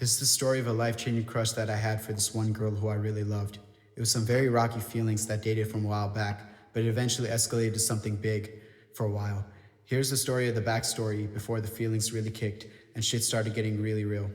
This is the story of a life-changing crush that I had for this one girl who I really loved. It was some very rocky feelings that dated from a while back, but it eventually escalated to something big for a while. Here's the story of the backstory before the feelings really kicked and shit started getting really real.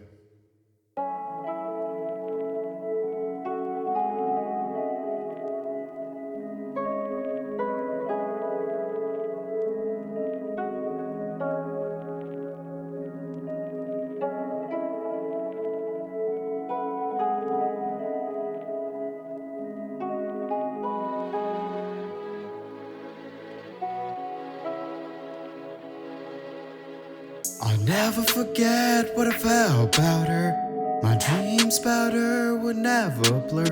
I'll never forget what I felt about her. My dreams about her would never blur.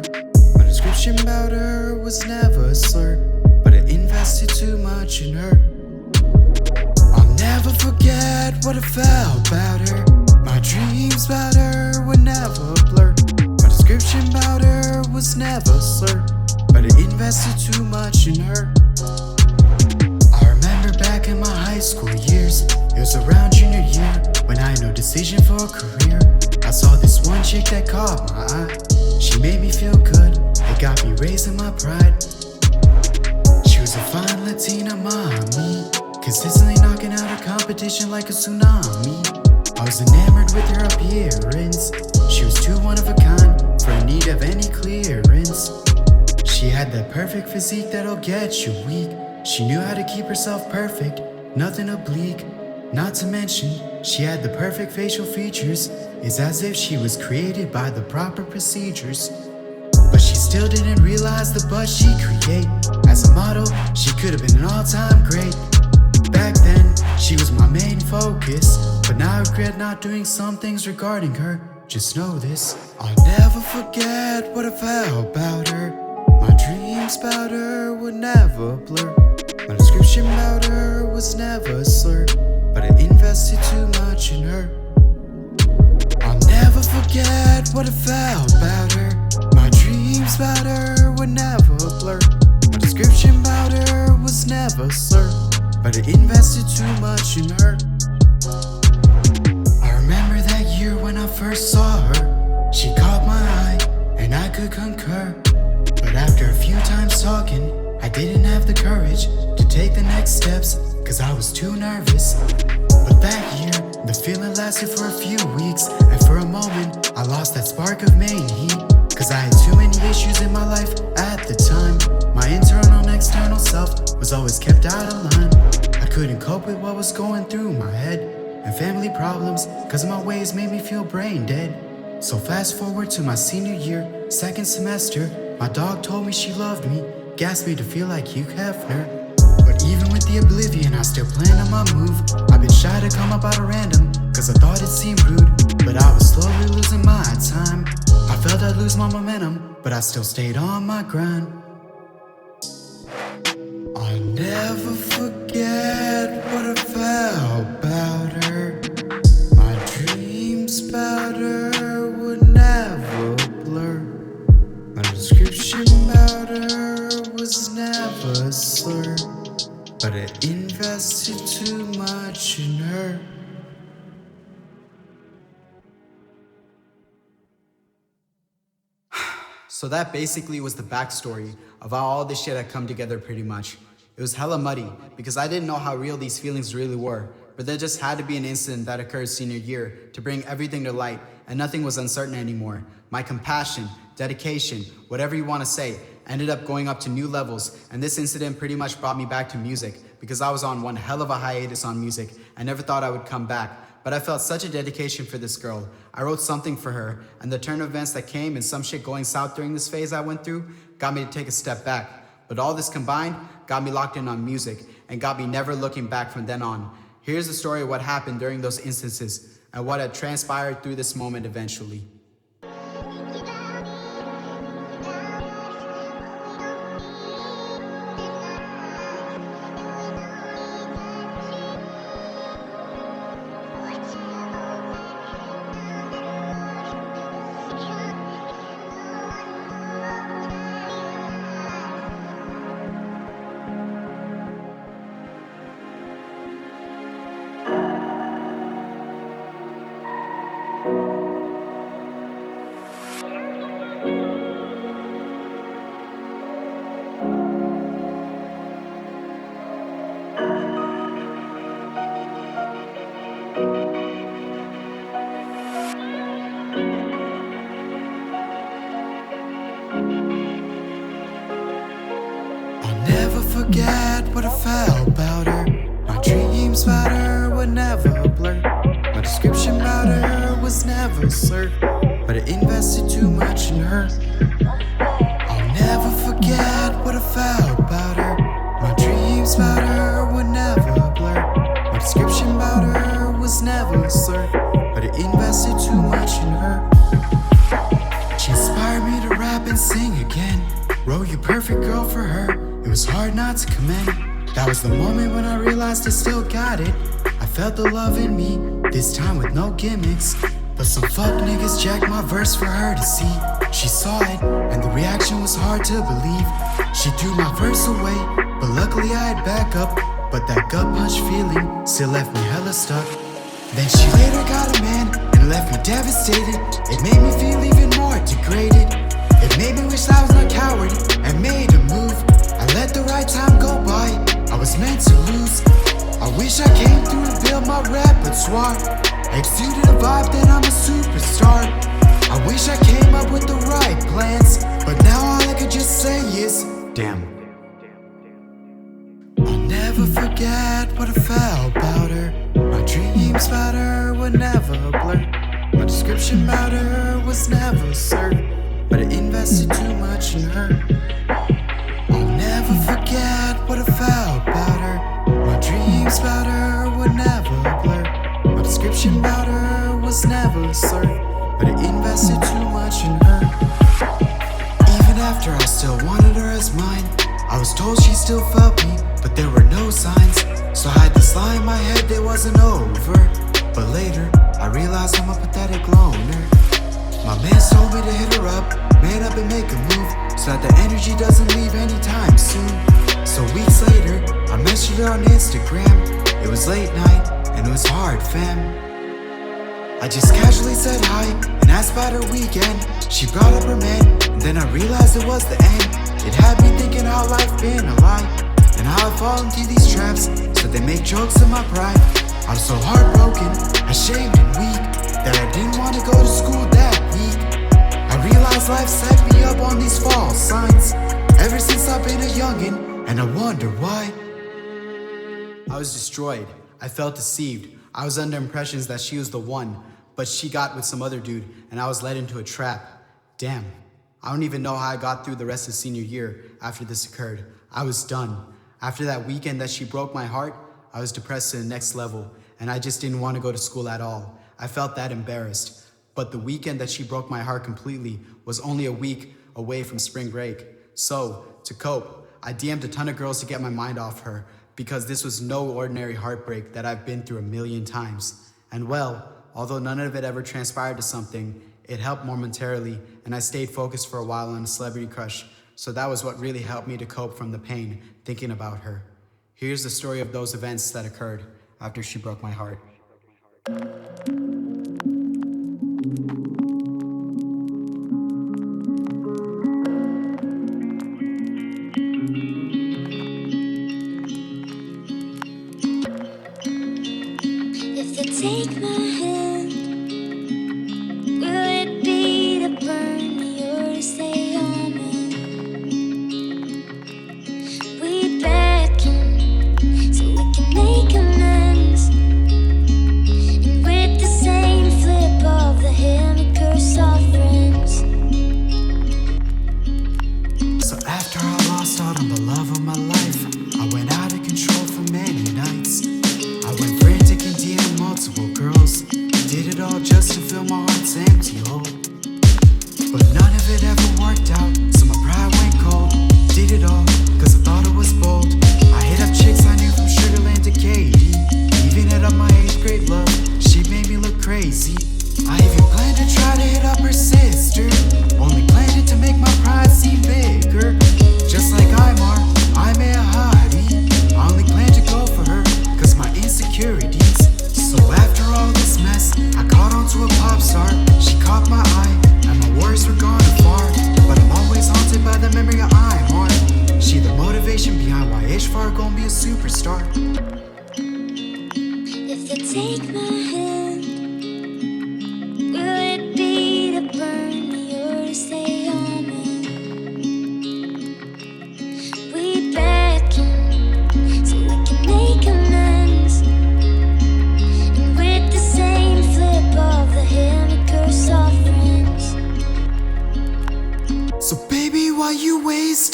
My description about her was never a slur, but I invested too much in her. I'll never forget what I felt about her. My dreams about her would never blur. My description about her was never a slur, but I invested too much in her. I remember back in my high school years, it was around junior year when I had no decision for a career. I saw this one chick that caught my eye. She made me feel good, it got me raising my pride. She was a fine Latina mommy, consistently knocking out her competition like a tsunami. I was enamored with her appearance. She was too one of a kind for in need of any clearance. She had that perfect physique that'll get you weak. She knew how to keep herself perfect, nothing oblique. Not to mention, she had the perfect facial features. It's as if she was created by the proper procedures. But she still didn't realize the buzz she create. As a model, she could have been an all-time great. Back then, she was my main focus, but now I regret not doing some things regarding her. Just know this, I'll never forget what I felt about her. My dreams about her would never blur. My description about her was never a slur, but I invested too much in her. I'll never forget what I felt about her. My dreams about her would never blur. My description about her was never a slur, but I invested too much in her. I remember that year when I first saw her. She caught my eye, and I could concur. But after a few times talking, I didn't have the courage to take the next steps, cause I was too nervous. But that year, the feeling lasted for a few weeks, and for a moment, I lost that spark of main heat. Cause I had too many issues in my life at the time. My internal and external self was always kept out of line. I couldn't cope with what was going through my head, and family problems, cause my ways made me feel brain dead. So fast forward to my senior year, second semester, my dog told me she loved me, gassed me to feel like Hugh Hefner. But even with the oblivion, I still planned on my move. I've been shy to come up out of random, cause I thought it seemed rude, but I was slowly losing my time. I felt I'd lose my momentum, but I still stayed on my grind. I'll never forget what I felt about her. My dreams about her would never blur. My description about her was never a slur, but I invested too much in her. So that basically was the backstory of how all this shit had come together pretty much. It was hella muddy because I didn't know how real these feelings really were, but there just had to be an incident that occurred senior year to bring everything to light, and nothing was uncertain anymore. My compassion, dedication, whatever you want to say, ended up going up to new levels, and this incident pretty much brought me back to music because I was on one hell of a hiatus on music. I never thought I would come back, but I felt such a dedication for this girl. I wrote something for her, and the turn of events that came and some shit going south during this phase I went through got me to take a step back. But all this combined got me locked in on music and got me never looking back from then on. Here's the story of what happened during those instances and what had transpired through this moment eventually. forget what I felt about her. My dreams about her would never blur. My description about her was never slurred, but I invested too much in her. I'll never forget what I felt about her. My dreams about her would never blur. My description about her was never slurred, but I invested too much in her. She inspired me to rap and sing again. Wrote You Perfect Girl for her. It was hard not to commend. That was the moment when I realized I still got it. I felt the love in me, this time with no gimmicks. But some fuck niggas jacked my verse for her to see. She saw it, and the reaction was hard to believe. She threw my verse away, but luckily I had backup. But that gut punch feeling still left me hella stuck. Then she later got a man and left me devastated. It made me feel even more degraded. It made me wish I was not coward and made a move. I let the right time go by, I was meant to lose. I wish I came through and built my repertoire. Exuded a vibe, then I'm a superstar. I wish I came up with the right plans, but now all I could just say is, damn. I'll never forget what I felt about her. My dreams about her would never blur. My description about her was never served, but I invested too much in her. I'll never forget what I felt about her. My dreams about her would never blur. My description about her was never served, but I invested too much in her. Even after I still wanted her as mine, I was told she still felt me, but there were no signs. So I had this lie in my head that wasn't over. But later, I realized I'm a pathetic loner. My man told me to hit her up, man up and make a move, so that the energy doesn't leave anytime soon. So weeks later, I messaged her on Instagram. It was late night, and it was hard, fam. I just casually said hi, and asked about her weekend. She brought up her man, and then I realized it was the end. It had me thinking how life been a lie, and how I fall into these traps, so they make jokes of my pride. I'm so heartbroken, ashamed and weak, that I didn't want to go to school that week. I realized life set me up on these false signs, ever since I've been a youngin', and I wonder why. I was destroyed. I felt deceived. I was under impressions that she was the one, but she got with some other dude, and I was led into a trap. Damn. I don't even know how I got through the rest of senior year after this occurred. I was done. After that weekend that she broke my heart, I was depressed to the next level, and I just didn't want to go to school at all. I felt that embarrassed. But the weekend that she broke my heart completely was only a week away from spring break. So, to cope, I DM'd a ton of girls to get my mind off her, because this was no ordinary heartbreak that I've been through a million times. And well, although none of it ever transpired to something, it helped momentarily, and I stayed focused for a while on a celebrity crush. So that was what really helped me to cope from the pain, thinking about her. Here's the story of those events that occurred after she broke my heart. If you take my hand, will it be to burn me or to say amen? We beckon so we can make amends, and with the same flip of the hammer.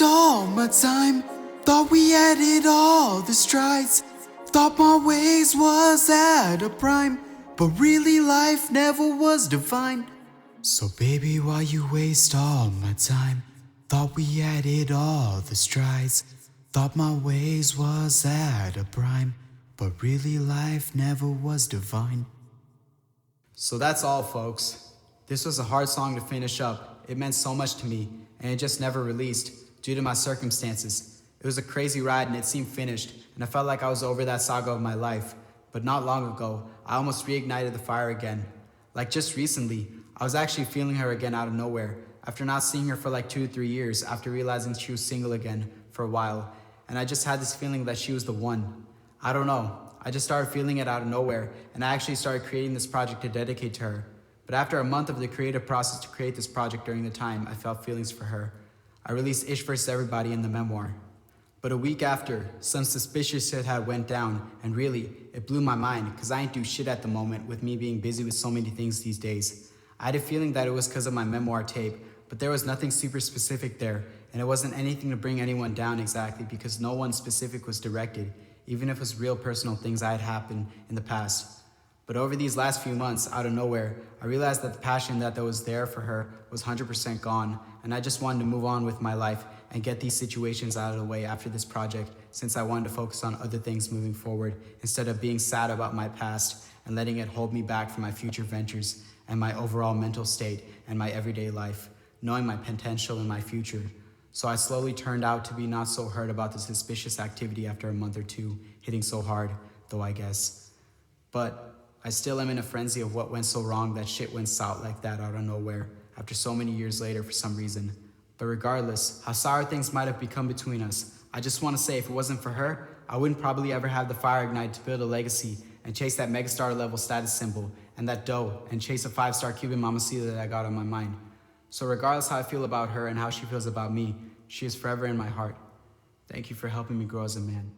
all my time. Thought we had it all, the strides. Thought my ways was at a prime, but really life never was defined. So baby, why you waste all my time? Thought we had it all, the strides. Thought my ways was at a prime, but really life never was divine. So that's all, folks. This was a hard song to finish up. It meant so much to me, and it just never released due to my circumstances. It was a crazy ride and it seemed finished, and I felt like I was over that saga of my life. But not long ago, I almost reignited the fire again. Like just recently, I was actually feeling her again out of nowhere, after not seeing her for like 2 to 3 years, after realizing she was single again for a while, and I just had this feeling that she was the one. I don't know, I just started feeling it out of nowhere, and I actually started creating this project to dedicate to her. But after a month of the creative process to create this project during the time I felt feelings for her, I released Ishfar to everybody in the memoir. But a week after, some suspicious shit had went down, and really, it blew my mind, cause I ain't do shit at the moment with me being busy with so many things these days. I had a feeling that it was cause of my memoir tape, but there was nothing super specific there, and it wasn't anything to bring anyone down exactly because no one specific was directed, even if it was real personal things I had happened in the past. But over these last few months, out of nowhere, I realized that the passion that was there for her was 100% gone, and I just wanted to move on with my life and get these situations out of the way after this project, since I wanted to focus on other things moving forward instead of being sad about my past and letting it hold me back from my future ventures and my overall mental state and my everyday life, knowing my potential in my future. So I slowly turned out to be not so hurt about the suspicious activity after a month or two, hitting so hard, though I guess. But I still am in a frenzy of what went so wrong that shit went south like that out of nowhere, after so many years later for some reason. But regardless, how sour things might have become between us, I just want to say if it wasn't for her, I wouldn't probably ever have the fire ignite to build a legacy and chase that megastar level status symbol and that dough and chase a 5-star Cuban mamacita that I got on my mind. So regardless how I feel about her and how she feels about me, she is forever in my heart. Thank you for helping me grow as a man.